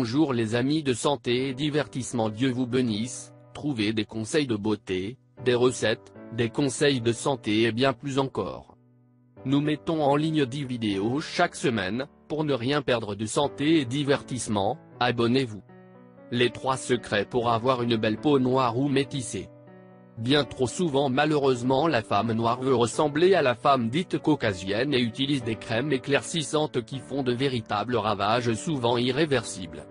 Bonjour les amis de santé et divertissement, Dieu vous bénisse. Trouvez des conseils de beauté, des recettes, des conseils de santé et bien plus encore. Nous mettons en ligne 10 vidéos chaque semaine. Pour ne rien perdre de santé et divertissement, abonnez-vous. Les 3 secrets pour avoir une belle peau noire ou métissée. Bien trop souvent malheureusement la femme noire veut ressembler à la femme dite caucasienne et utilise des crèmes éclaircissantes qui font de véritables ravages souvent irréversibles.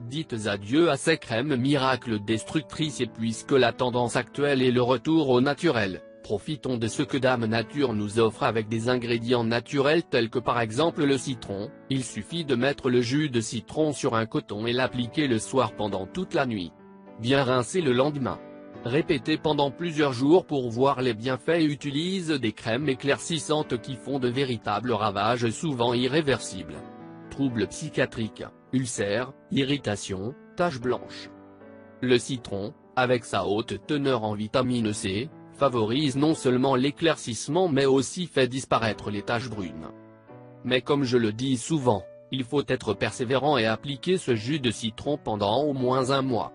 Dites adieu à ces crèmes miracles destructrices et puisque la tendance actuelle est le retour au naturel, profitons de ce que Dame Nature nous offre avec des ingrédients naturels tels que par exemple le citron. Il suffit de mettre le jus de citron sur un coton et l'appliquer le soir pendant toute la nuit. Bien rincer le lendemain. Répétez pendant plusieurs jours pour voir les bienfaits et utilise des crèmes éclaircissantes qui font de véritables ravages souvent irréversibles. Troubles psychiatriques, ulcères, irritations, taches blanches. Le citron, avec sa haute teneur en vitamine C, favorise non seulement l'éclaircissement mais aussi fait disparaître les taches brunes. Mais comme je le dis souvent, il faut être persévérant et appliquer ce jus de citron pendant au moins un mois.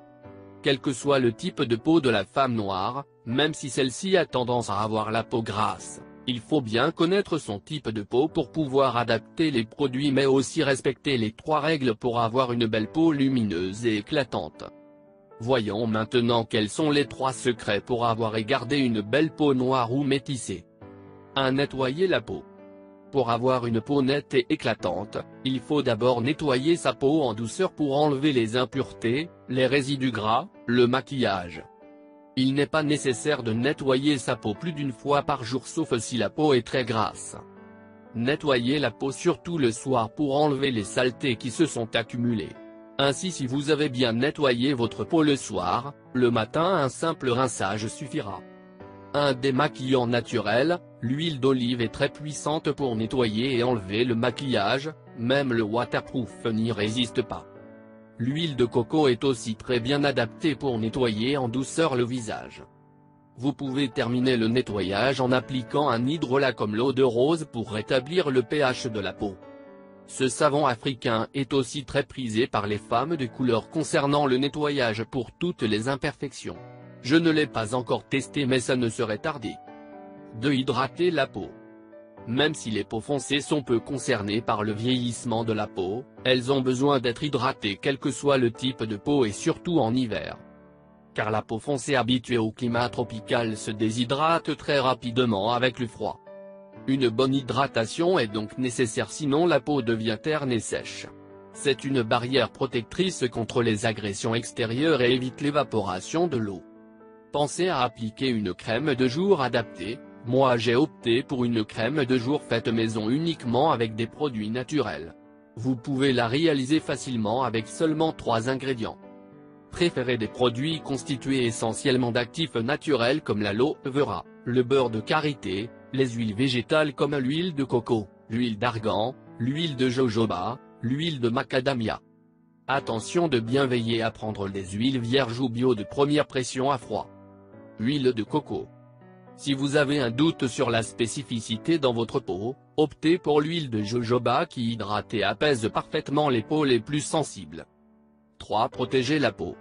Quel que soit le type de peau de la femme noire, même si celle-ci a tendance à avoir la peau grasse, il faut bien connaître son type de peau pour pouvoir adapter les produits mais aussi respecter les 3 règles pour avoir une belle peau lumineuse et éclatante. Voyons maintenant quels sont les 3 secrets pour avoir et garder une belle peau noire ou métissée. 1. Nettoyer la peau. Pour avoir une peau nette et éclatante, il faut d'abord nettoyer sa peau en douceur pour enlever les impuretés, les résidus gras, le maquillage. Il n'est pas nécessaire de nettoyer sa peau plus d'une fois par jour sauf si la peau est très grasse. Nettoyez la peau surtout le soir pour enlever les saletés qui se sont accumulées. Ainsi si vous avez bien nettoyé votre peau le soir, le matin un simple rinçage suffira. Un démaquillant naturel, l'huile d'olive est très puissante pour nettoyer et enlever le maquillage, même le waterproof n'y résiste pas. L'huile de coco est aussi très bien adaptée pour nettoyer en douceur le visage. Vous pouvez terminer le nettoyage en appliquant un hydrolat comme l'eau de rose pour rétablir le pH de la peau. Ce savon africain est aussi très prisé par les femmes de couleur concernant le nettoyage pour toutes les imperfections. Je ne l'ai pas encore testé mais ça ne serait tardé. 2. Hydrater la peau. Même si les peaux foncées sont peu concernées par le vieillissement de la peau, elles ont besoin d'être hydratées quel que soit le type de peau et surtout en hiver. Car la peau foncée habituée au climat tropical se déshydrate très rapidement avec le froid. Une bonne hydratation est donc nécessaire sinon la peau devient terne et sèche. C'est une barrière protectrice contre les agressions extérieures et évite l'évaporation de l'eau. Pensez à appliquer une crème de jour adaptée. Moi j'ai opté pour une crème de jour faite maison uniquement avec des produits naturels. Vous pouvez la réaliser facilement avec seulement 3 ingrédients. Préférez des produits constitués essentiellement d'actifs naturels comme l'aloe vera, le beurre de karité, les huiles végétales comme l'huile de coco, l'huile d'argan, l'huile de jojoba, l'huile de macadamia. Attention de bien veiller à prendre des huiles vierges ou bio de première pression à froid. Huile de coco. Si vous avez un doute sur la spécificité dans votre peau, optez pour l'huile de jojoba qui hydrate et apaise parfaitement les peaux les plus sensibles. 3. Protéger la peau.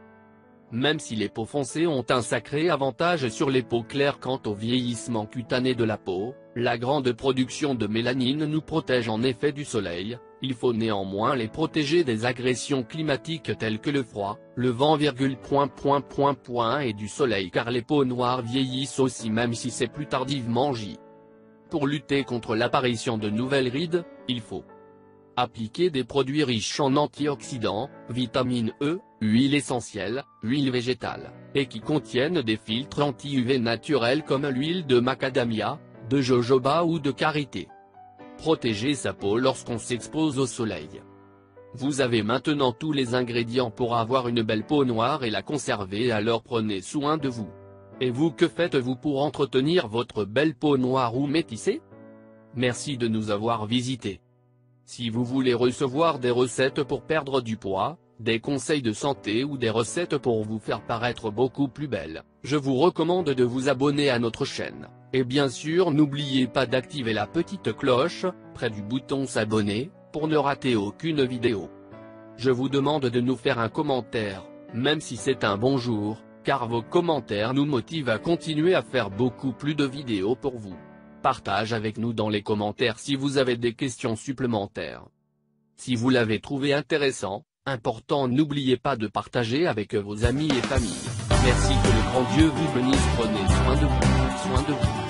Même si les peaux foncées ont un sacré avantage sur les peaux claires quant au vieillissement cutané de la peau, la grande production de mélanine nous protège en effet du soleil. Il faut néanmoins les protéger des agressions climatiques telles que le froid, le vent, et du soleil car les peaux noires vieillissent aussi même si c'est plus tardivement. Pour lutter contre l'apparition de nouvelles rides, il faut appliquer des produits riches en antioxydants, vitamine E, huile essentielle, huile végétale, et qui contiennent des filtres anti-UV naturels comme l'huile de macadamia, de jojoba ou de karité. Protéger sa peau lorsqu'on s'expose au soleil. Vous avez maintenant tous les ingrédients pour avoir une belle peau noire et la conserver, alors prenez soin de vous. Et vous, que faites-vous pour entretenir votre belle peau noire ou métissée? Merci de nous avoir visités. Si vous voulez recevoir des recettes pour perdre du poids, des conseils de santé ou des recettes pour vous faire paraître beaucoup plus belle, je vous recommande de vous abonner à notre chaîne. Et bien sûr n'oubliez pas d'activer la petite cloche, près du bouton s'abonner, pour ne rater aucune vidéo. Je vous demande de nous faire un commentaire, même si c'est un bonjour, car vos commentaires nous motivent à continuer à faire beaucoup plus de vidéos pour vous. Partage avec nous dans les commentaires si vous avez des questions supplémentaires. Si vous l'avez trouvé intéressant, important, n'oubliez pas de partager avec vos amis et familles. Merci, que le grand Dieu vous bénisse, prenez soin de vous.